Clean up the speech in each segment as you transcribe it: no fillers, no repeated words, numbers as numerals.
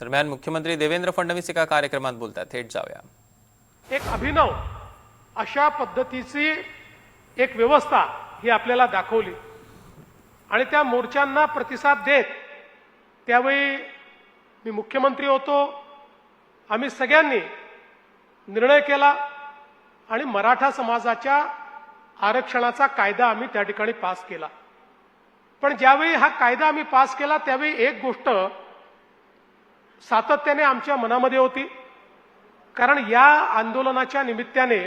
दरम्यान मुख्यमंत्री देवेंद्र फडणवीस एका कार्यक्रमात बोलतात, थेट जाऊया। एक अभिनव अशा पद्धतीची एक व्यवस्था ही आपल्याला दाखवली आणि त्या मोर्चांना प्रतिसाद देत त्यावेळी मी मुख्यमंत्री होतो। आम्ही सगळ्यांनी निर्णय केला आणि मराठा समाजाच्या आरक्षणाचा कायदा आम्ही त्या ठिकाणी पास केला। पण ज्यावेळी हा कायदा आम्ही पास केला त्यावेळी एक गोष्ट सातत्याने आमच्या मनामध्ये होती, कारण या आंदोलनाच्या निमित्ताने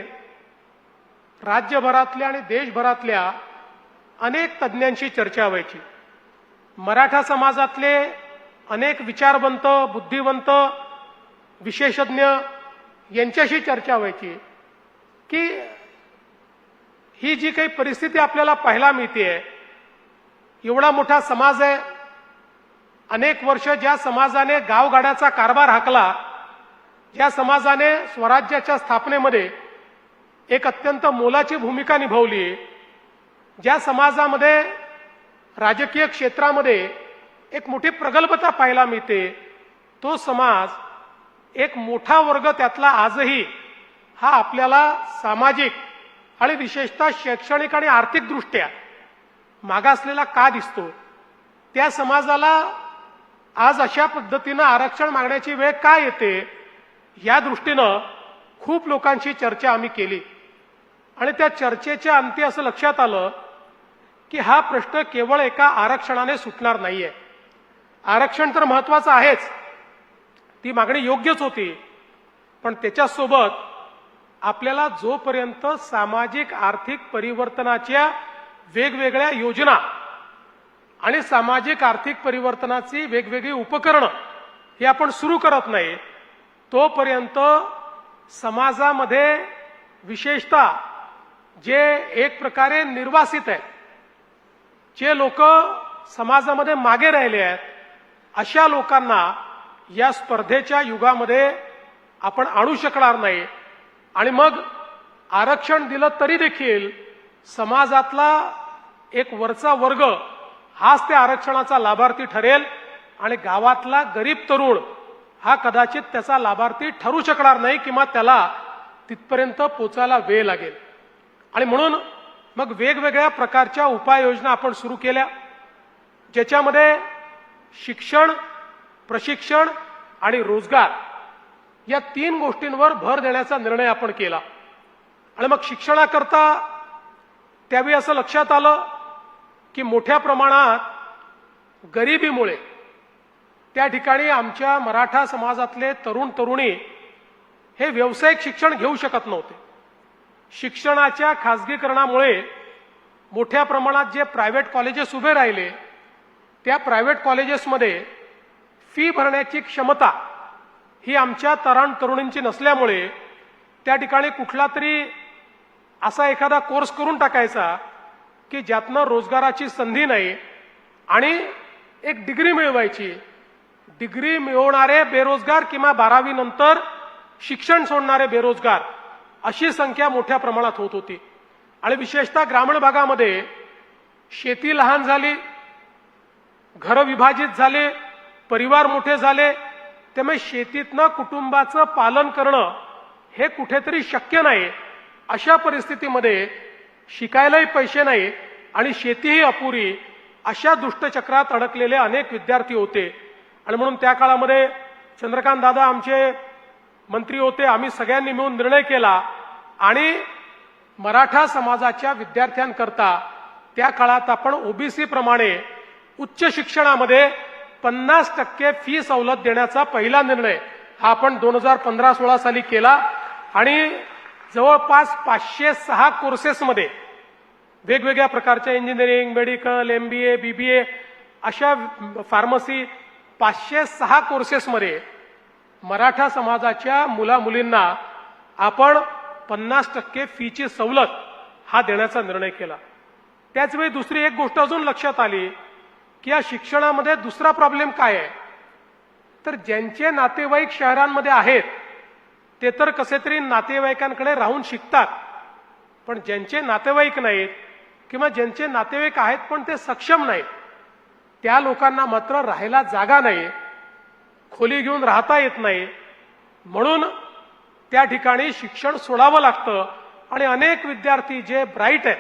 राज्यभरातल्या आणि देशभरातल्या अनेक तज्ञांशी चर्चा व्हायची। मराठा समाजातले अनेक विचारवंत, बुद्धिवंत, विशेषज्ञ यांच्याशी चर्चा व्हायची की ही जी काही परिस्थिती आपल्याला पाहायला मिळते, एवढा मोठा समाज आहे, अनेक वर्ष ज्या समाजाने गावगाड्याचा कारभार हाकला, ज्या समाजाने स्वराज्याच्या स्थापनेमध्ये एक अत्यंत मोलाची भूमिका निभावली, ज्या समाजामध्ये राजकीय क्षेत्रामध्ये एक मोठी प्रगल्भता पाहायला मिळते, तो समाज एक मोठा वर्ग त्यातला आजही हा आपल्याला सामाजिक आणि विशेषतः शैक्षणिक आणि आर्थिक दृष्ट्या मागासलेला का दिसतो? त्या समाजाला आज अशा पद्धतीनं आरक्षण मागण्याची वेळ का येते? या दृष्टीनं खूप लोकांची चर्चा आम्ही केली आणि त्या चर्चेच्या अंती असं लक्षात आलं की हा प्रश्न केवळ एका आरक्षणाने सुटणार नाहीये। आरक्षण तर महत्वाचं आहेच, ती मागणी योग्यच होती, पण त्याच्यासोबत आपल्याला जोपर्यंत सामाजिक आर्थिक परिवर्तनाच्या वेगवेगळ्या योजना आणि सामाजिक आर्थिक परिवर्तनाची वेगवेगळी उपकरणं ही आपण सुरू करत नाही, तोपर्यंत समाजामध्ये विशेषतः जे एक प्रकारे निर्वासित आहेत, जे लोक समाजामध्ये मागे राहिले आहेत, अशा लोकांना या स्पर्धेच्या युगामध्ये आपण आणू शकणार नाही आणि मग आरक्षण दिलं तरी देखील समाजातला एक वरचा वर्ग हाच त्या आरक्षणाचा लाभार्थी ठरेल आणि गावातला गरीब तरुण हा कदाचित त्याचा लाभार्थी ठरू शकणार नाही किंवा त्याला तिथपर्यंत पोचायला वेळ लागेल। आणि म्हणून मग वेगवेगळ्या प्रकारच्या उपाययोजना आपण सुरू केल्या, ज्याच्यामध्ये शिक्षण, प्रशिक्षण आणि रोजगार या तीन गोष्टींवर भर देण्याचा निर्णय आपण केला। आणि मग शिक्षणाकरता त्यावेळी असं लक्षात आलं की मोठ्या प्रमाणात गरिबीमुळे त्या ठिकाणी आमच्या मराठा समाजातले तरुण तरुणी हे व्यावसायिक शिक्षण घेऊ शकत नव्हते। शिक्षणाच्या खासगीकरणामुळे मोठ्या प्रमाणात जे प्रायव्हेट कॉलेजेस उभे राहिले, त्या प्रायव्हेट कॉलेजेसमध्ये फी भरण्याची क्षमता ही आमच्या तरुण तरुणींची नसल्यामुळे त्या ठिकाणी कुठला तरी असा एखादा कोर्स करून टाकायचा की ज्यातनं रोजगाराची संधी नाही आणि एक डिग्री मिळवायची। डिग्री मिळवणारे बेरोजगार किंवा 12वी नंतर शिक्षण सोडणारे बेरोजगार अशी संख्या मोठ्या प्रमाणात होत होती आणि विशेषतः ग्रामीण भागामध्ये शेती लहान झाली, घरं विभाजित झाले, परिवार मोठे झाले, त्यामुळे शेतीतनं कुटुंबाचं पालन करणं हे कुठेतरी शक्य नाही। अशा परिस्थितीमध्ये शिकायलाही पैसे नाही आणि शेतीही अपुरी, अशा दुष्टचक्रात अडकलेले अनेक विद्यार्थी होते। आणि म्हणून त्या काळामध्ये चंद्रकांत दादा आमचे मंत्री होते, आम्ही सगळ्यांनी मिळून निर्णय केला आणि मराठा समाजाच्या विद्यार्थ्यांकरता त्या काळात आपण ओबीसी प्रमाणे उच्च शिक्षणामध्ये 50% फी सवलत देण्याचा पहिला निर्णय हा आपण 2015-16 साली केला आणि जवळपास 506 कोर्सेसमध्ये वेगवेगळ्या प्रकारच्या इंजिनिअरिंग, मेडिकल, MBA, BBA अशा फार्मसी 506 कोर्सेसमध्ये मराठा समाजाच्या मुलामुलींना आपण 50% फीची सवलत हा देण्याचा निर्णय केला। त्याचवेळी दुसरी एक गोष्ट अजून लक्षात आली की या शिक्षणामध्ये दुसरा प्रॉब्लेम काय आहे, तर ज्यांचे नातेवाईक शहरांमध्ये आहेत ते तर कसे तरी नातेवाईकांकडे राहून शिकतात, पण ज्यांचे नातेवाईक नाहीत किंवा ज्यांचे नातेवाईक आहेत पण ते सक्षम नाहीत, त्या लोकांना मात्र राहायला जागा नाही खोली घेऊन राहता येत नाही, म्हणून त्या ठिकाणी शिक्षण सोडावं लागतं आणि अनेक विद्यार्थी जे ब्राईट आहेत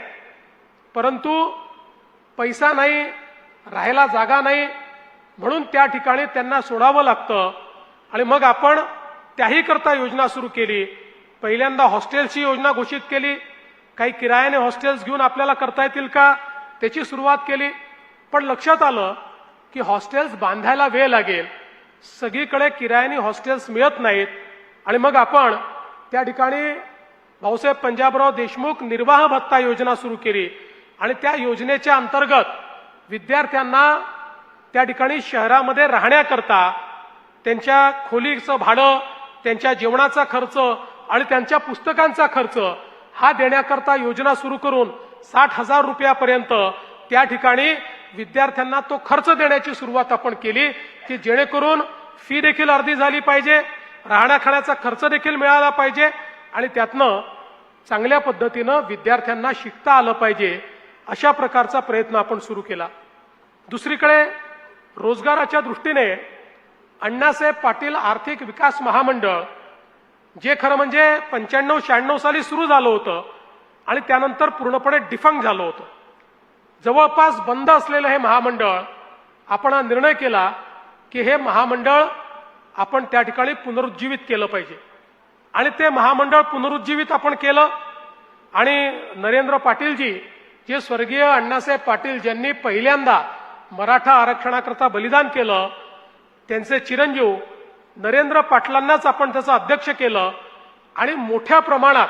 परंतु पैसा नाही, राहायला जागा नाही, म्हणून त्या ठिकाणी त्यांना सोडावं लागतं. आणि मग आपण त्याही करता योजना सुरू केली. पहिल्यांदा हॉस्टेलची योजना घोषित केली. काही किरायाने हॉस्टेल्स घेऊन आपल्याला करता येतील का त्याची सुरुवात केली. पण लक्षात आलं की हॉस्टेल्स बांधायला वेळ लागेल, सगळीकडे किरायाने हॉस्टेल्स मिळत नाहीत. आणि मग आपण त्या ठिकाणी भाऊसाहेब पंजाबराव देशमुख निर्वाह भत्ता योजना सुरू केली आणि त्या योजनेच्या अंतर्गत विद्यार्थ्यांना त्या ठिकाणी शहरामध्ये राहण्याकरता त्यांच्या खोलीचं भाडं, त्यांच्या जेवणाचा खर्च आणि त्यांच्या पुस्तकांचा खर्च हा देण्याकरता योजना सुरू करून 60,000 रुपयापर्यंत त्या ठिकाणी विद्यार्थ्यांना तो खर्च देण्याची सुरुवात आपण केली की जेणेकरून फी देखील अर्धी झाली पाहिजे, राहण्या खाण्याचा खर्च देखील मिळाला पाहिजे आणि त्यातनं चांगल्या पद्धतीनं विद्यार्थ्यांना शिकता आलं पाहिजे. अशा प्रकारचा प्रयत्न आपण सुरू केला. दुसरीकडे रोजगाराच्या दृष्टीने अण्णासाहेब पाटील आर्थिक विकास महामंडळ जे खरं म्हणजे 95-96 साली सुरू झालं होतं आणि त्यानंतर पूर्णपणे डिफंक्ट झालं होतं. जवळपास बंद असलेलं हे महामंडळ आपण हा निर्णय केला की हे महामंडळ आपण त्या ठिकाणी पुनरुज्जीवित केलं पाहिजे आणि ते महामंडळ पुनरुज्जीवित आपण केलं. आणि नरेंद्र पाटीलजी जे स्वर्गीय अण्णासाहेब पाटील ज्यांनी पहिल्यांदा मराठा आरक्षणाकरता बलिदान केलं, त्यांचे चिरंजीव नरेंद्र पाटलांनाच आपण त्याचं अध्यक्ष केलं आणि मोठ्या प्रमाणात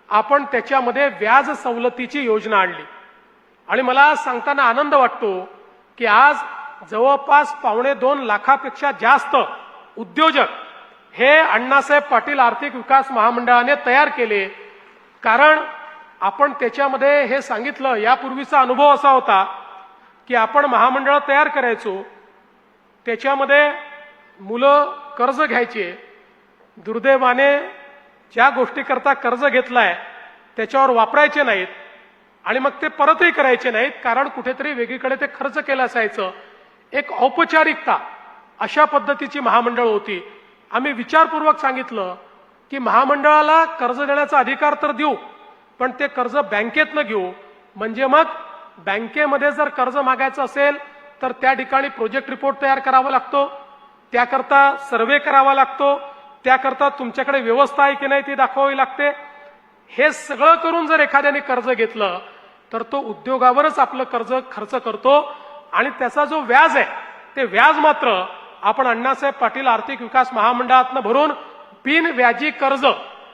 आपण त्याच्यामध्ये व्याज सवलतीची योजना आणली. आणि मला सांगताना आनंद वाटतो की आज जवळपास 2.25 लाखापेक्षा जास्त उद्योजक हे अण्णासाहेब पाटील आर्थिक विकास महामंडळाने तयार केले. कारण आपण त्याच्यामध्ये हे सांगितलं, यापूर्वीचा अनुभव असा होता की आपण महामंडळ तयार करायचो, त्याच्यामध्ये मुलं कर्ज घ्यायचे, दुर्दैवाने ज्या गोष्टीकरता कर्ज घेतलाय त्याच्यावर वापरायचे नाहीत आणि मग ते परतही करायचे नाहीत, कारण कुठेतरी वेगळीकडे ते खर्च केलं असायचं. एक औपचारिकता अशा पद्धतीची महामंडळ होती. आम्ही विचारपूर्वक सांगितलं की महामंडळाला कर्ज देण्याचा अधिकार तर देऊ, पण ते कर्ज बँकेतनं घेऊ. म्हणजे मग बँकेमध्ये जर कर्ज मागायचं असेल तर त्या ठिकाणी प्रोजेक्ट रिपोर्ट तयार करावा लागतो, त्याकरता सर्वे करावा लागतो, त्याकरता तुमच्याकडे व्यवस्था आहे की नाही ती दाखवावी लागते. हे सगळं करून जर एखाद्याने कर्ज घेतलं तर तो उद्योगावरच आपलं कर्ज खर्च करतो आणि त्याचा जो व्याज आहे ते व्याज मात्र आपण अण्णासाहेब पाटील आर्थिक विकास महामंडळातनं भरून बिन व्याजी कर्ज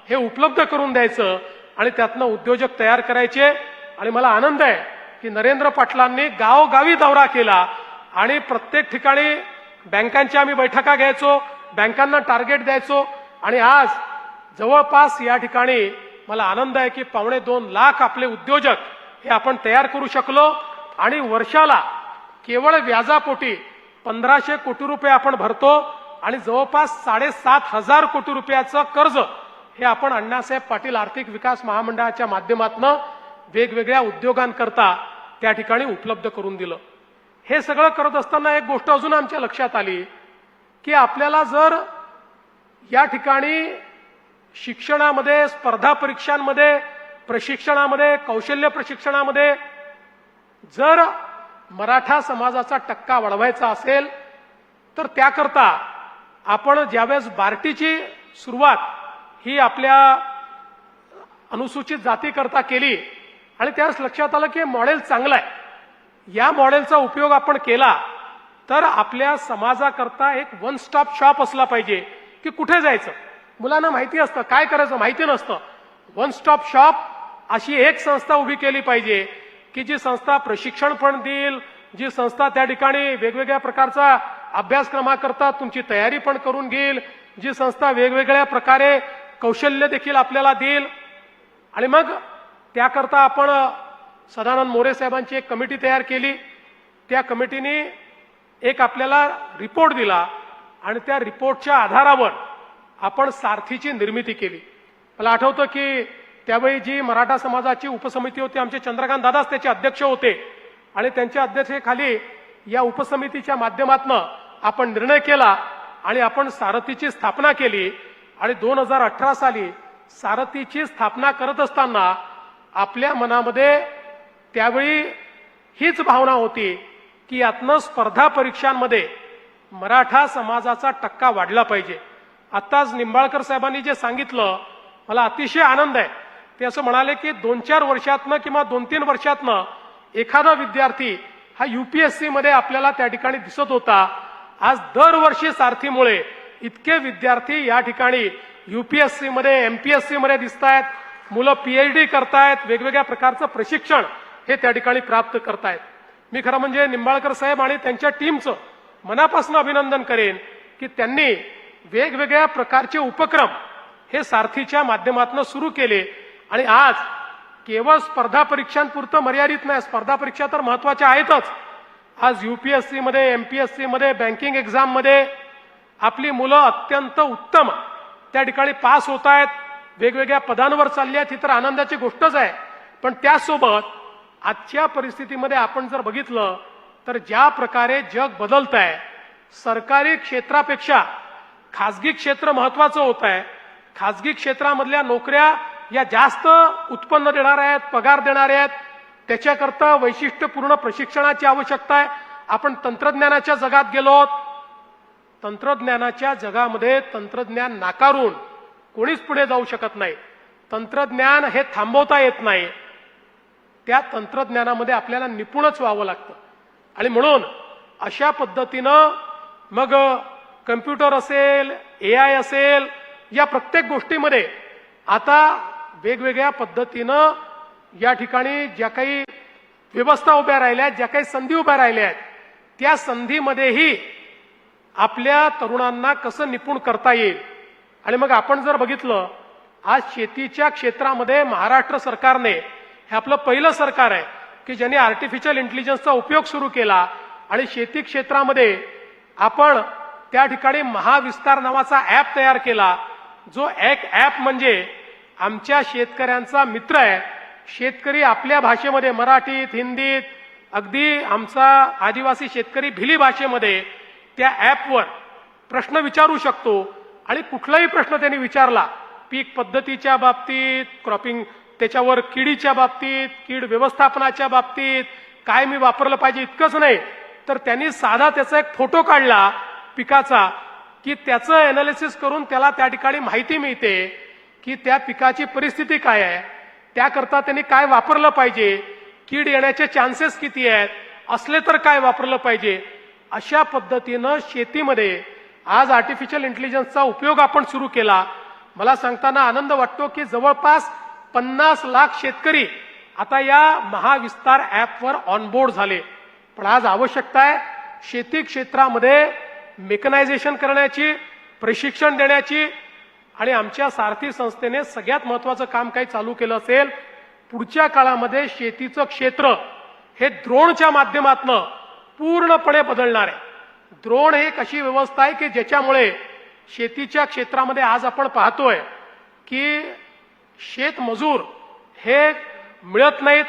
हे उपलब्ध करून द्यायचं आणि त्यातनं उद्योजक तयार करायचे. आणि मला आनंद आहे की नरेंद्र पाटलांनी गावोगावी दौरा केला आणि प्रत्येक ठिकाणी बँकांच्या आम्ही बैठका घ्यायचो, बँकांना टार्गेट द्यायचो आणि आज जवळपास या ठिकाणी मला आनंद आहे की 2.25 लाख आपले उद्योजक हे आपण तयार करू शकलो आणि वर्षाला केवळ व्याजापोटी 1500 कोटी रुपये आपण भरतो आणि जवळपास 7,500 कोटी रुपयाचं कर्ज हे आपण अण्णासाहेब पाटील आर्थिक विकास महामंडळाच्या माध्यमातून वेगवेगळ्या उद्योगांकरता त्या ठिकाणी उपलब्ध करून दिलं. हे सगळं करत असताना एक गोष्ट अजून आमच्या लक्षात आली की आपल्याला जर या ठिकाणी शिक्षणामध्ये, स्पर्धा परीक्षांमध्ये, प्रशिक्षणामध्ये, कौशल्य प्रशिक्षणामध्ये जर मराठा समाजाचा टक्का वाढवायचा असेल तर त्याकरता आपण ज्यावेळेस बार्टीची सुरुवात ही आपल्या अनुसूचित जातीकरता केली आणि त्यावेळेस लक्षात आलं की हे मॉडेल चांगलं आहे, या मॉडेलचा उपयोग आपण केला तर आपल्या समाजाकरता एक वन स्टॉप शॉप असला पाहिजे की कुठे जायचं. मुलांना माहिती असतं, काय करायचं माहिती नसतं. वन स्टॉप शॉप अशी एक संस्था उभी केली पाहिजे की जी संस्था प्रशिक्षण पण देईल, जी संस्था त्या ठिकाणी वेगवेगळ्या प्रकारचा अभ्यासक्रमाकरता तुमची तयारी पण करून घेईल, जी संस्था वेगवेगळ्या प्रकारे कौशल्य देखील आपल्याला देईल. आणि मग त्याकरता आपण सदानंद मोरे साहेबांची एक कमिटी तयार केली. त्या कमिटीने एक आपल्याला रिपोर्ट दिला आणि त्या रिपोर्टच्या आधारावर आपण सारथीची निर्मिती केली. मला आठवतं की त्यावेळी जी मराठा समाजाची उपसमिती होती, आमचे चंद्रकांत दादाच त्याचे अध्यक्ष होते आणि त्यांच्या अध्यक्षतेखाली या उपसमितीच्या माध्यमातून आपण निर्णय केला आणि आपण सारथीची स्थापना केली आणि 2018 साली सारथीची स्थापना करत असताना आपल्या मनामध्ये त्यावेळी हीच भावना होती की यातनं स्पर्धा परीक्षांमध्ये मराठा समाजाचा टक्का वाढला पाहिजे. आत्ताच निंबाळकर साहेबांनी जे सांगितलं मला अतिशय आनंद आहे. ते असं म्हणाले की 2-4 वर्षातनं किंवा 2-3 वर्षातनं एखादा विद्यार्थी हा UPSC मध्ये आपल्याला त्या ठिकाणी दिसत होता. आज दरवर्षी सारथीमुळे इतके विद्यार्थी या ठिकाणी UPSC मध्ये MPSC मध्ये दिसत आहेत. मुलं PhD करतायत, वेगवेगळ्या प्रकारचं प्रशिक्षण हे त्या ठिकाणी प्राप्त करतायत. मी खरं म्हणजे निंबाळकर साहेब आणि त्यांच्या टीमचं मनापासून अभिनंदन करेन की त्यांनी वेगवेगळ्या प्रकारचे उपक्रम हे सारथीच्या माध्यमातून सुरू केले आणि आज केवळ स्पर्धा परीक्षांपुरतं मर्यादित नाही. स्पर्धा परीक्षा तर महत्वाच्या आहेतच. आज UPSC मध्ये, MPSC मध्ये, बँकिंग एक्झाम मध्ये आपली मुलं अत्यंत उत्तम त्या ठिकाणी पास होत आहेत, वेगवेगळ्या पदांवर चालली आहेत. ही तर आनंदाची गोष्टच आहे. पण त्यासोबत आजच्या परिस्थितीमध्ये आपण जर बघितलं तर ज्या प्रकारे जग बदलत आहे, सरकारी क्षेत्रापेक्षा खासगी क्षेत्र महत्वाचं होत आहे. खासगी क्षेत्रामधल्या नोकऱ्या या जास्त उत्पन्न देणाऱ्या आहेत, पगार देणाऱ्या आहेत. त्याच्याकरता वैशिष्ट्यपूर्ण प्रशिक्षणाची आवश्यकता आहे. आपण तंत्रज्ञानाच्या जगात गेलो आहोत. तंत्रज्ञानाच्या जगामध्ये तंत्रज्ञान नाकारून कोणीच पुढे जाऊ शकत नाही. तंत्रज्ञान हे थांबवता येत नाही. त्या तंत्रज्ञानामध्ये आपल्याला निपुणच व्हावं लागतं आणि म्हणून अशा पद्धतीनं मग कम्प्युटर असेल, AI असेल, या प्रत्येक गोष्टीमध्ये आता वेगवेगळ्या पद्धतीनं या ठिकाणी ज्या काही व्यवस्था उभ्या राहिल्या आहेत, ज्या काही संधी उभ्या राहिल्या आहेत, त्या संधीमध्येही आपल्या तरुणांना कसं निपुण करता येईल. आणि मग आपण जर बघितलं आज शेतीच्या क्षेत्रामध्ये महाराष्ट्र सरकारने हे आपलं पहिलं सरकार आहे की ज्यांनी आर्टिफिशियल इंटेलिजन्सचा उपयोग सुरू केला आणि शेती क्षेत्रामध्ये आपण त्या ठिकाणी महाविस्तार नावाचा ऍप तयार केला. जो एक ऍप म्हणजे आमच्या शेतकऱ्यांचा मित्र आहे. शेतकरी आपल्या भाषेमध्ये, मराठीत, हिंदीत, अगदी आमचा आदिवासी शेतकरी भिली भाषेमध्ये त्या ऍपवर प्रश्न विचारू शकतो आणि कुठलाही प्रश्न त्यांनी विचारला, पीक पद्धतीच्या बाबतीत, क्रॉपिंग त्याच्यावर किडीच्या बाबतीत, कीड व्यवस्थापनाच्या बाबतीत, काय मी वापरलं पाहिजे इतकंच नाही तर त्यांनी साधा त्याचा एक फोटो काढला पिकाचा की त्याचं एनालिसिस करून त्याला त्या ठिकाणी माहिती मिळते की त्या पिकाची परिस्थिती काय आहे, त्याकरता त्यांनी काय वापरलं पाहिजे, कीड येण्याचे चान्सेस किती आहेत, असले तर काय वापरलं पाहिजे. अशा पद्धतीनं शेतीमध्ये आज आर्टिफिशियल इंटेलिजन्सचा उपयोग आपण सुरू केला. मला सांगताना आनंद वाटतो की जवळपास 50 लाख शेतकरी आता या महाविस्तार ऍपवर ऑनबोर्ड झाले. पण आज आवश्यकता आहे शेती क्षेत्रामध्ये मेकनायझेशन करण्याची, प्रशिक्षण देण्याची. आणि आमच्या सारथी संस्थेने सगळ्यात महत्वाचं काम काही चालू केलं असेल. पुढच्या काळामध्ये शेतीचं क्षेत्र हे ड्रोनच्या माध्यमातून पूर्णपणे बदलणार आहे. ड्रोन हे एक अशी व्यवस्था आहे की ज्याच्यामुळे शेतीच्या क्षेत्रामध्ये आज आपण पाहतोय की शेतमजूर हे मिळत नाहीत,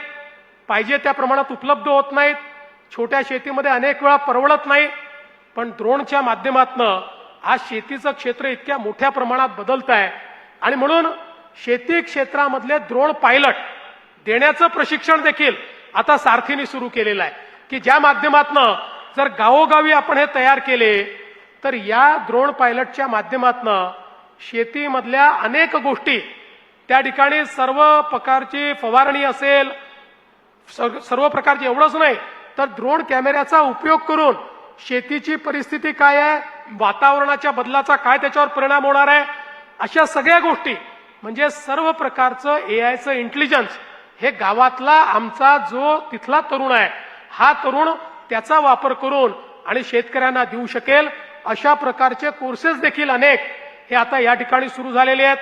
पाहिजे त्या प्रमाणात उपलब्ध होत नाहीत. छोट्या शेतीमध्ये अनेक वेळा परवडत नाही. पण ड्रोनच्या माध्यमातून आज शेतीचं क्षेत्र इतक्या मोठ्या प्रमाणात बदलत आहे आणि म्हणून शेती क्षेत्रामधले ड्रोन पायलट देण्याचं प्रशिक्षण देखील आता सारथीने सुरू केलेलं आहे की ज्या माध्यमातून जर गावोगावी आपण हे तयार केले तर या ड्रोन पायलटच्या माध्यमातून शेतीमधल्या अनेक गोष्टी त्या ठिकाणी सर्व प्रकारची फवारणी असेल, सर्व प्रकारची, एवढंच नाही तर ड्रोन कॅमेऱ्याचा उपयोग करून शेतीची परिस्थिती काय आहे, वातावरणाच्या बदलाचा काय त्याच्यावर परिणाम होणार आहे, अशा सगळ्या गोष्टी म्हणजे सर्व प्रकारचं AIचं इंटेलिजन्स हे गावातला आमचा जो तिथला तरुण आहे हा तरुण त्याचा वापर करून आणि शेतकऱ्यांना देऊ शकेल. अशा प्रकारचे कोर्सेस देखील अनेक हे आता या ठिकाणी सुरू झालेले आहेत.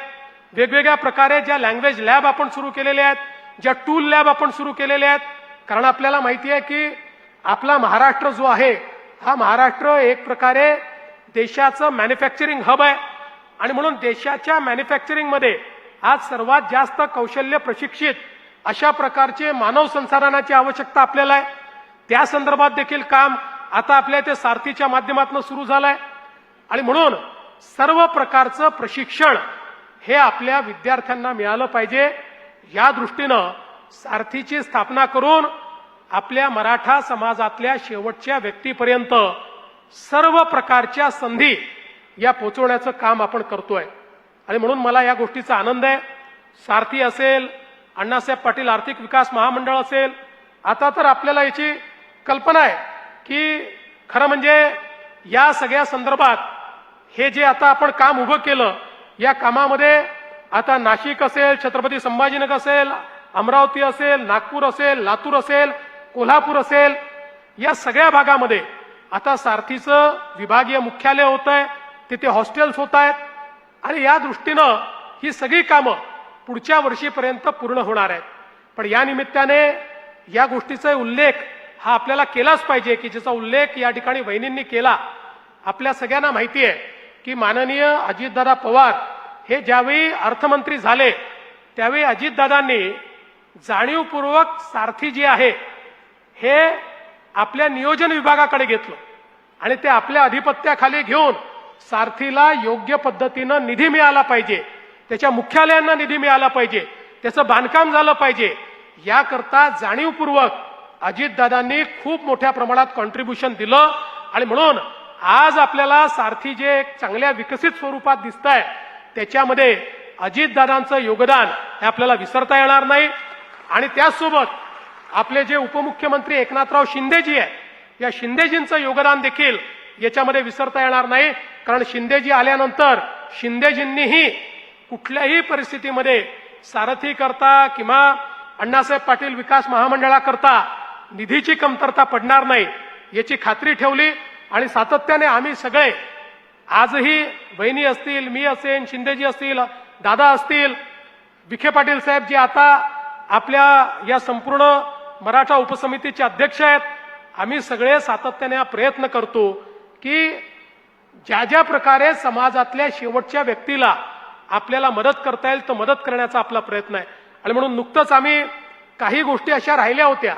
वेगवेगळ्या प्रकारे ज्या लँग्वेज लॅब आपण सुरू केलेले आहेत, ज्या टूल लॅब आपण सुरू केलेले आहेत. कारण आपल्याला माहिती आहे की आपला महाराष्ट्र जो आहे हा महाराष्ट्र एक प्रकारे देशाचं मॅन्युफॅक्चरिंग हब आहे आणि म्हणून देशाच्या मॅन्युफॅक्चरिंगमध्ये आज सर्वात जास्त कौशल्य प्रशिक्षित अशा प्रकारचे मानव संसाधनाची आवश्यकता आपल्याला आहे. त्या संदर्भात देखील काम आता आपल्या इथे सारथीच्या माध्यमातून सुरू झालंय. आणि म्हणून सर्व प्रकारचं प्रशिक्षण हे आपल्या विद्यार्थ्यांना मिळालं पाहिजे. या दृष्टीनं सारथीची स्थापना करून आपल्या मराठा समाजातल्या शेवटच्या व्यक्तीपर्यंत सर्व प्रकारच्या संधी या पोचवण्याचं काम आपण करतोय. आणि म्हणून मला या गोष्टीचा आनंद आहे. सारथी असेल, अण्णासाहेब पाटील आर्थिक विकास महामंडळ असेल, आता तर आपल्याला याची कल्पना आहे की खरं म्हणजे या सगळ्या संदर्भात हे जे आता आपण काम उभं केलं, या कामामध्ये आता नाशिक असेल, छत्रपती संभाजीनगर असेल, अमरावती असेल, नागपूर असेल, लातूर असेल, कोल्हापूर असेल, या सगळ्या भागामध्ये आता सारथीचं विभागीय मुख्यालय होत आहे, तिथे हॉस्टेल्स होत आहेत आणि या दृष्टीनं ही सगळी कामं पुढच्या वर्षीपर्यंत पूर्ण होणार आहेत. पण या निमित्ताने या गोष्टीचा उल्लेख हा आपल्याला केलाच पाहिजे की ज्याचा उल्लेख या ठिकाणी वहिनींनी केला. आपल्या सगळ्यांना माहिती आहे की माननीय अजितदादा पवार हे ज्यावेळी अर्थमंत्री झाले त्यावेळी अजितदादांनी जाणीवपूर्वक सारथी जी आहे हे आपल्या नियोजन विभागाकडे घेतलं आणि ते आपल्या अधिपत्याखाली घेऊन सारथीला योग्य पद्धतीनं निधी मिळाला पाहिजे, त्याच्या मुख्यालयांना निधी मिळाला पाहिजे, त्याचं बांधकाम झालं पाहिजे, याकरता जाणीवपूर्वक अजितदादांनी खूप मोठ्या प्रमाणात कॉन्ट्रीब्युशन दिलं. आणि म्हणून आज आपल्याला सारथी जे एक चांगल्या विकसित स्वरूपात दिसत आहे त्याच्यामध्ये अजितदादांचं योगदान हे आपल्याला विसरता येणार नाही. आणि त्याचसोबत आपले जे उपमुख्यमंत्री एकनाथराव शिंदेजी आहे, या शिंदेजींचं योगदान देखील याच्यामध्ये विसरता येणार नाही. कारण शिंदेजी आल्यानंतर शिंदेजींनीही कुठल्याही परिस्थितीमध्ये सारथी करता किंवा अण्णासाहेब पाटील विकास महामंडळाकरता निधीची कमतरता पडणार नाही याची खात्री ठेवली. आणि सातत्याने आम्ही सगळे आजही वहिनी असतील, मी असेन, शिंदेजी असतील, दादा असतील, विखे पाटील साहेब जे आता आपल्या या संपूर्ण मराठा उपसमितीचे अध्यक्ष आहेत, आम्ही सगळे सातत्याने हा प्रयत्न करतो की ज्या ज्या प्रकारे समाजातल्या शेवटच्या व्यक्तीला आपल्याला मदत करता येईल तर मदत करण्याचा आपला प्रयत्न आहे. आणि म्हणून नुकतंच आम्ही काही गोष्टी अशा राहिल्या होत्या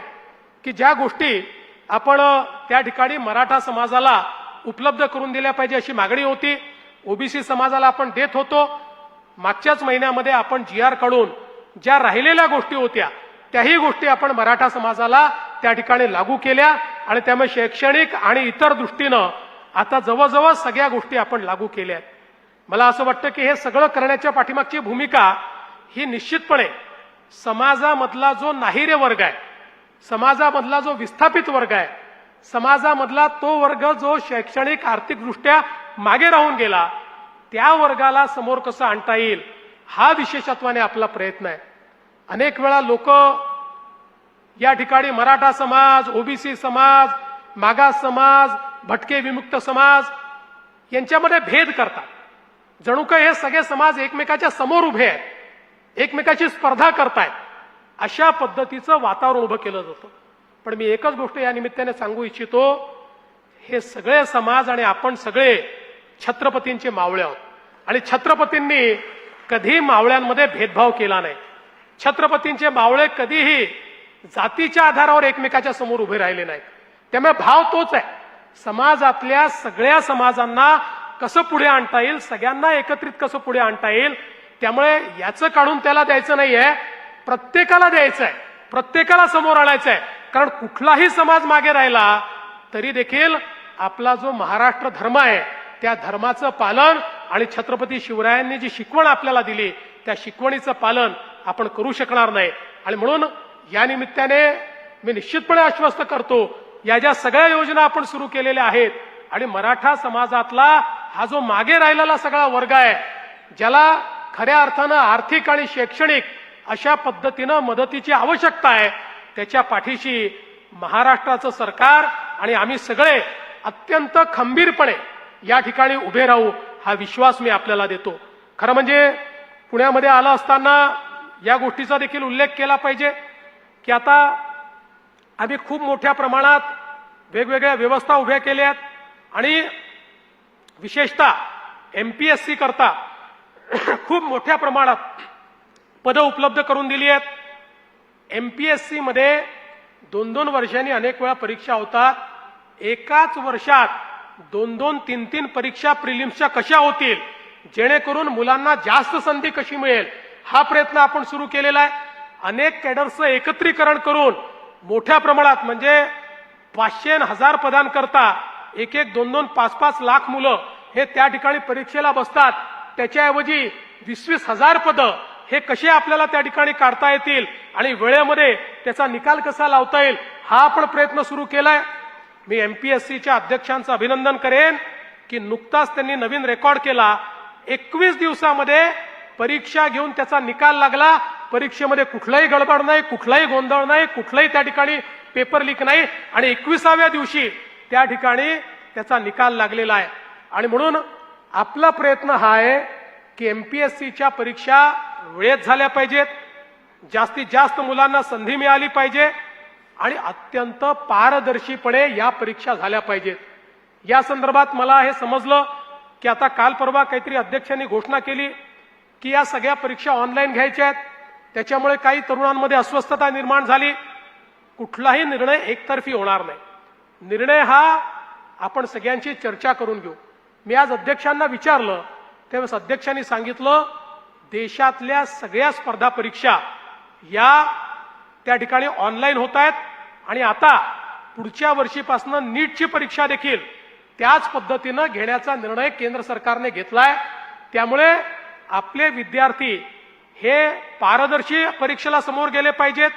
की ज्या गोष्टी आपण त्या ठिकाणी मराठा समाजाला उपलब्ध करून दिल्या पाहिजे अशी मागणी होती. ओबीसी समाजाला आपण देत होतो. मागच्याच महिन्यामध्ये आपण GR काढून ज्या राहिलेल्या गोष्टी होत्या त्याही गोष्टी आपण मराठा समाजाला त्या ठिकाणी लागू केल्या आणि त्यामुळे शैक्षणिक आणि इतर दृष्टीनं आता जवळजवळ सगळ्या गोष्टी आपण लागू केल्या आहेत. मला असं वाटतं की हे सगळं करण्याच्या पाठीमागची भूमिका ही निश्चितपणे समाजामधला जो नाहिरे वर्ग आहे, समाजामधला जो विस्थापित वर्ग आहे, समाजामधला तो वर्ग जो शैक्षणिक आर्थिकदृष्ट्या मागे राहून गेला, त्या वर्गाला समोर कसं आणता येईल हा विशेषत्वाने आपला प्रयत्न आहे. अनेक वेळा लोक या ठिकाणी मराठा समाज, ओबीसी समाज, मागास समाज, भटके विमुक्त समाज यांच्यामध्ये भेद करतात. जणू काही हे सगळे समाज एकमेकाच्या समोर उभे आहेत, एकमेकाची स्पर्धा करतायत, अशा पद्धतीचं वातावरण उभं केलं जातं. पण मी एकच गोष्ट या निमित्ताने सांगू इच्छितो, हे सगळे समाज आणि आपण सगळे छत्रपतींचे मावळे आहोत आणि छत्रपतींनी कधी मावळ्यांमध्ये भेदभाव केला नाही. छत्रपतींचे मावळे कधीही जातीच्या आधारावर एकमेकाच्या समोर उभे राहिले नाहीत. त्यामुळे भाव तोच आहे, समाजातल्या सगळ्या समाजांना कसं पुढे आणता येईल, सगळ्यांना एकत्रित कसं पुढे आणता येईल. त्यामुळे याचं काढून त्याला द्यायचं नाहीये, प्रत्येकाला द्यायचं आहे, प्रत्येकाला समोर आणायचं आहे. कारण कुठलाही समाज मागे राहिला तरी देखील आपला जो महाराष्ट्र धर्म आहे त्या धर्माचं पालन आणि छत्रपती शिवरायांनी जी शिकवण आपल्याला दिली त्या शिकवणीचं पालन आपण करू शकणार नाही. आणि म्हणून या निमित्ताने मी निश्चितपणे आश्वस्त करतो, या ज्या सगळ्या योजना आपण सुरू केलेल्या आहेत आणि मराठा समाजातला हा जो मागे राहिलेला सगळा वर्ग आहे, ज्याला खऱ्या अर्थानं आर्थिक आणि शैक्षणिक अशा पद्धतीनं मदतीची आवश्यकता आहे, त्याच्या पाठीशी महाराष्ट्राचं सरकार आणि आम्ही सगळे अत्यंत खंबीरपणे या ठिकाणी उभे राहू हा विश्वास मी आपल्याला देतो. खरं म्हणजे पुण्यामध्ये आलं असताना या गोष्टीचा देखील उल्लेख केला पाहिजे की आता आम्ही खूप मोठ्या प्रमाणात वेगवेगळ्या व्यवस्था उभ्या केल्या आहेत आणि विशेषतः MPSC करता खूप मोठ्या प्रमाणात पदं उपलब्ध करून दिली आहेत. MPSC मध्ये 2-2 वर्षांनी अनेक वेळा परीक्षा होतात. एकाच वर्षात 2-2, 3-3 परीक्षा प्रिलिम्सच्या कशा होतील, जेणेकरून मुलांना जास्त संधी कशी मिळेल, हा प्रयत्न आपण सुरू केलेला आहे. अनेक कॅडरचं एकत्रीकरण करून मोठ्या प्रमाणात म्हणजे 500 आणि 1000 पदांकरता 1-1, 2-2, 5-5 लाख मुलं हे त्या ठिकाणी परीक्षेला बसतात. त्याच्याऐवजी 20-20 हजार पदं हे कसे आपल्याला त्या ठिकाणी काढता येतील आणि वेळेमध्ये त्याचा निकाल कसा लावता येईल, हा आपण प्रयत्न सुरू केलाय. मी एमपीएससीच्या अध्यक्षांचं अभिनंदन करेन की नुकताच त्यांनी नवीन रेकॉर्ड केला. 21 दिवसामध्ये परीक्षा घेऊन त्याचा निकाल लागला. परीक्षेमध्ये कुठलाही गडबड नाही, कुठलाही गोंधळ नाही, कुठलाही त्या ठिकाणी पेपर लीक नाही आणि 21व्या दिवशी त्या ठिकाणी त्याचा निकाल लागलेला आहे. आणि म्हणून आपला प्रयत्न हा आहे की एमपीएससीच्या परीक्षा वेळेत झाल्या पाहिजेत, जास्तीत जास्त मुलांना संधी मिळाली पाहिजे आणि अत्यंत पारदर्शीपणे या परीक्षा झाल्या पाहिजेत. या संदर्भात मला हे समजलं की आता काल परवा काहीतरी अध्यक्षांनी घोषणा केली की या सगळ्या परीक्षा ऑनलाईन घ्यायच्या आहेत. त्याच्यामुळे काही तरुणांमध्ये अस्वस्थता निर्माण झाली. कुठलाही निर्णय एकतर्फी होणार नाही. निर्णय हा आपण सगळ्यांची चर्चा करून घेऊ. मी आज अध्यक्षांना विचारलं त्यावेळेस अध्यक्षांनी सांगितलं देशातल्या सगळ्या स्पर्धा परीक्षा या त्या ठिकाणी ऑनलाईन होत आहेत आणि आता पुढच्या वर्षीपासून नीटची परीक्षा देखील त्याच पद्धतीनं घेण्याचा निर्णय केंद्र सरकारने घेतलाय. त्यामुळे आपले विद्यार्थी हे पारदर्शी परीक्षेला समोर गेले पाहिजेत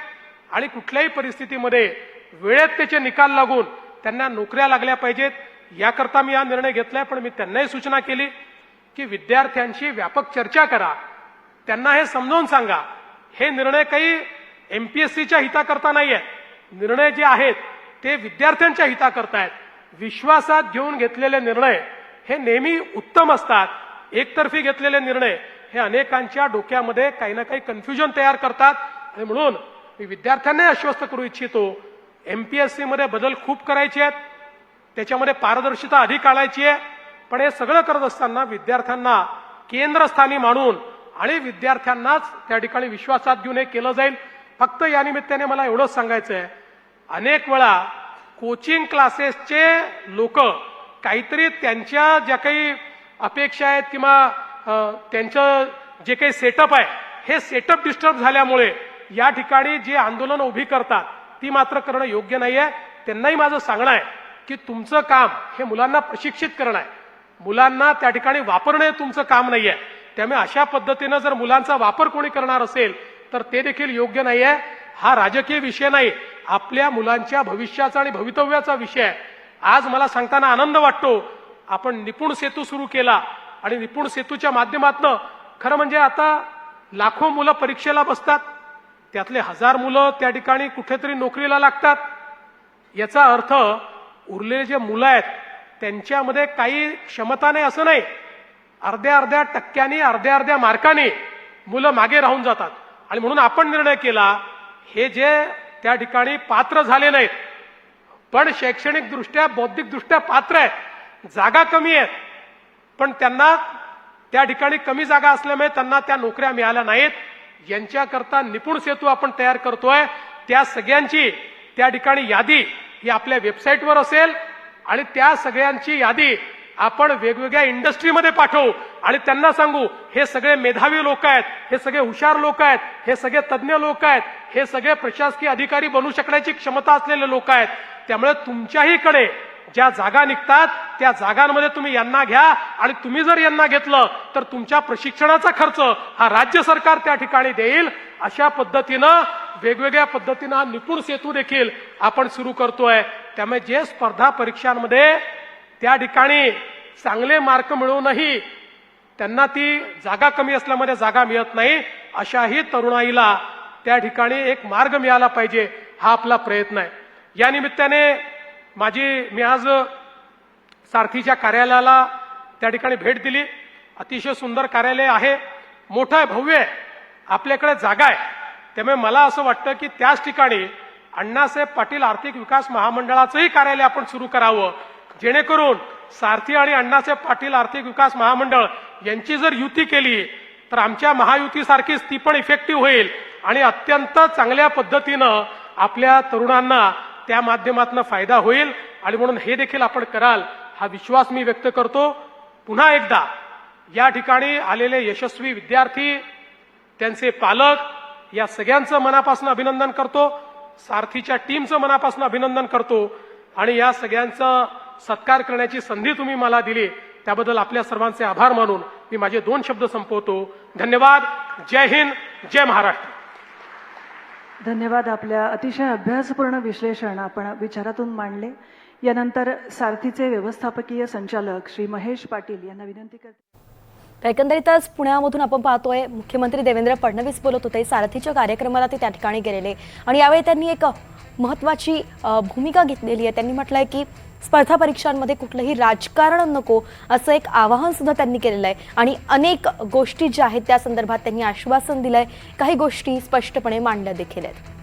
आणि कुठल्याही परिस्थितीमध्ये वेळेत त्याचे निकाल लागून त्यांना नोकऱ्या लागल्या पाहिजेत. याकरता मी हा निर्णय घेतलाय. पण मी त्यांनाही सूचना केली की विद्यार्थ्यांशी व्यापक चर्चा करा, त्यांना हे समजावून सांगा हे निर्णय काही एमपीएससीच्या हिताकरता नाही आहे. निर्णय जे आहेत ते विद्यार्थ्यांच्या हिताकरता आहेत. विश्वासात घेऊन घेतलेले निर्णय हे नेहमी उत्तम असतात. एकतर्फी घेतलेले निर्णय हे अनेकांच्या डोक्यामध्ये काही ना काही कन्फ्युजन तयार करतात. आणि म्हणून मी विद्यार्थ्यांना आश्वस्त करू इच्छितो एमपीएससी मध्ये बदल खूप करायचे आहेत, त्याच्यामध्ये पारदर्शिता अधिक आणायची आहे. पण हे सगळं करत असताना विद्यार्थ्यांना केंद्रस्थानी मानून आणि विद्यार्थ्यांनाच त्या ठिकाणी विश्वासात घेऊन हे केलं जाईल. फक्त या निमित्ताने मला एवढंच सांगायचं आहे, अनेक वेळा कोचिंग क्लासेसचे लोक काहीतरी त्यांच्या ज्या काही अपेक्षा आहेत किंवा त्यांचं जे काही सेटअप आहे हे सेटअप डिस्टर्ब झाल्यामुळे या ठिकाणी जे आंदोलन उभी करतात ती मात्र करणं योग्य नाहीये. त्यांनाही माझं सांगणं आहे की तुमचं काम हे मुलांना प्रशिक्षित करणं आहे, मुलांना त्या ठिकाणी वापरणं तुमचं काम नाहीये. त्यामुळे अशा पद्धतीनं जर मुलांचा वापर कोणी करणार असेल तर ते देखील योग्य नाहीये. हा राजकीय विषय नाही, आपल्या मुलांच्या भविष्याचा आणि भवितव्याचा विषय आहे. आज मला सांगताना आनंद वाटतो आपण निपुण सेतू सुरू केला आणि निपुण सेतूच्या माध्यमातून खरं म्हणजे आता लाखो मुलं परीक्षेला बसतात, त्यातले 1000 मुलं त्या ठिकाणी कुठेतरी नोकरीला लागतात. याचा अर्थ उरलेले जे मुलं आहेत त्यांच्यामध्ये काही क्षमता नाही असं नाही, अर्ध्या टक्क्यांनी अर्ध्या मार्कांनी मुलं मागे राहून जातात. आणि म्हणून आपण निर्णय केला हे जे त्या ठिकाणी पात्र झाले नाहीत पण शैक्षणिक दृष्ट्या बौद्धिक दृष्ट्या पात्र आहेत, जागा कमी आहेत पण त्यांना त्या ठिकाणी कमी जागा असल्यामुळे त्यांना त्या नोकऱ्या मिळाल्या नाहीत, यांच्याकरता निपुण सेतू आपण तयार करतोय. त्या सगळ्यांची त्या ठिकाणी यादी ही आपल्या वेबसाईटवर असेल आणि त्या सगळ्यांची यादी आपण वेगवेगळ्या इंडस्ट्रीमध्ये पाठवू आणि त्यांना सांगू हे सगळे मेधावी लोक आहेत, हे सगळे हुशार लोक आहेत, हे सगळे तज्ज्ञ लोक आहेत, हे सगळे प्रशासकीय अधिकारी बनू शकण्याची क्षमता असलेले लोक आहेत. त्यामुळे तुमच्याहीकडे ज्या जागा निघतात त्या जागांमध्ये तुम्ही यांना घ्या आणि तुम्ही जर यांना घेतलं तर तुमच्या प्रशिक्षणाचा खर्च हा राज्य सरकार त्या ठिकाणी देईल. अशा पद्धतीनं वेगवेगळ्या पद्धतीनं हा निपुण सेतू देखील आपण सुरू करतोय. त्यामुळे जे स्पर्धा परीक्षांमध्ये त्या ठिकाणी चांगले मार्क मिळवूनही त्यांना ती जागा कमी असल्यामुळे जागा मिळत नाही, अशाही तरुणाईला त्या ठिकाणी एक मार्ग मिळाला पाहिजे, हा आपला प्रयत्न आहे. या निमित्ताने मी आज सारथीच्या कार्यालयाला त्या ठिकाणी भेट दिली. अतिशय सुंदर कार्यालय आहे, मोठं आहे, भव्य आहे, आपल्याकडे जागा आहे. त्यामुळे मला असं वाटतं की त्याच ठिकाणी अण्णासाहेब पाटील आर्थिक विकास महामंडळाचंही कार्यालय आपण सुरू करावं, जेणेकरून सारथी आणि अण्णासाहेब पाटील आर्थिक विकास महामंडळ यांची जर युती केली तर आमच्या महायुतीसारखीच ती पण इफेक्टिव्ह होईल आणि अत्यंत चांगल्या पद्धतीनं आपल्या तरुणांना त्या माध्यमातून फायदा होईल. आणि म्हणून हे देखील आपण कराल, हा विश्वास मी व्यक्त करतो. पुन्हा एकदा या ठिकाणी आलेले यशस्वी विद्यार्थी, त्यांचे पालक या सगळ्यांचं मनापासून अभिनंदन करतो. सारथीच्या टीमचं मनापासून अभिनंदन करतो आणि या सगळ्यांचा सत्कार करण्याची संधी तुम्ही मला दिली त्याबद्दल आपल्या सर्वांचे आभार मानून मी माझे 2 शब्द संपवतो. धन्यवाद. जय हिंद, जय महाराष्ट्र. धन्यवाद. आपल्या अतिशय अभ्यासपूर्ण विश्लेषण आपण विचारातून मांडले. यानंतर सारथीचे व्यवस्थापकीय संचालक श्री महेश पाटील यांना विनंती करते. तर एकंदरीतच पुण्यामधून आपण पाहतोय मुख्यमंत्री देवेंद्र फडणवीस बोलत होते. सारथीच्या कार्यक्रमाला ते त्या ठिकाणी गेलेले आणि यावेळी त्यांनी एक महत्त्वाची भूमिका घेतलेली आहे. त्यांनी म्हटलंय की स्पर्धा परीक्षांमध्ये कुठलंही राजकारण नको असं एक आवाहन सुद्धा त्यांनी केलेलं आहे आणि अनेक गोष्टी ज्या आहेत त्या संदर्भात त्यांनी आश्वासन दिलंय. काही गोष्टी स्पष्टपणे मांडल्या देखील आहेत.